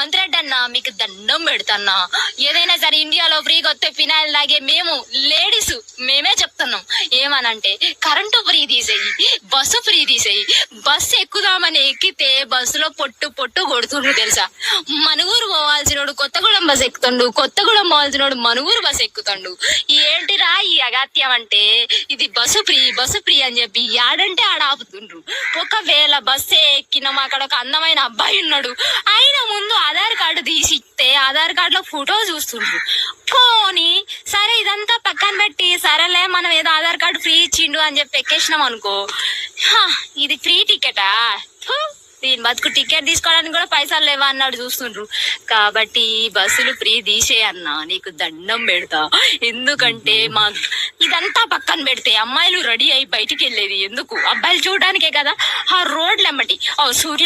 రేవంత్ రెడ్డి అన్న మీకు దండం పెడతన్నా, ఏదైనా సరే ఇండియాలో ఫ్రీగా వస్తే ఫినాయిల్ లాగే మేము లేడీస్ మేమే చెప్తున్నాం. ఏమనంటే కరెంటు ఫ్రీ తీసేయి, బస్సు ఫ్రీ తీసేయి. బస్సు ఎక్కుదామని ఎక్కితే బస్సులో పొట్టు పొట్టు కొడుతుండ్రు తెలుసా. మనుగూరు పోవాల్సినోడు కొత్తగూడెం బస్ ఎక్కుతుండు, కొత్తగూడెం పోవాల్సినోడు మనుగూరు బస్ ఎక్కుతుండు. ఏంటిరా ఈ అగాత్యం అంటే, ఇది బస్సు ఫ్రీ అని చెప్పి యాడంటే ఆడ ఆపుతుండ్రు. ఒకవేళ బస్సే ఎక్కినాం, అక్కడ ఒక అందమైన అబ్బాయి ఉన్నాడు, ఆయన ముందు ఆధార్ కార్డు తీసి ఇస్తే ఆధార్ కార్డులో ఫోటో చూస్తుండ్రు. పోనీ సరే ఇదంతా పక్కన పెట్టి, సరేలే మనం ఏదో ఆధార్ కార్డు ఫ్రీ ఇచ్చిండు అని చెప్పి ఎక్కేసినాం అనుకో, ఇది ఫ్రీ టికెటా, దీని బతుకు టికెట్ తీసుకోవడానికి కూడా పైసలు లేవా అన్నాడు చూస్తుండ్రు. కాబట్టి బస్సులు ఫ్రీ తీసే అన్నా, నీకు దండం పెడతా. ఎందుకంటే మా ఇదంతా పక్కన పెడితే అమ్మాయిలు రెడీ అయి బయటికి వెళ్ళేది ఎందుకు? అబ్బాయిలు చూడడానికే కదా. ఆ రోడ్లు ఎమ్మటి సూర్య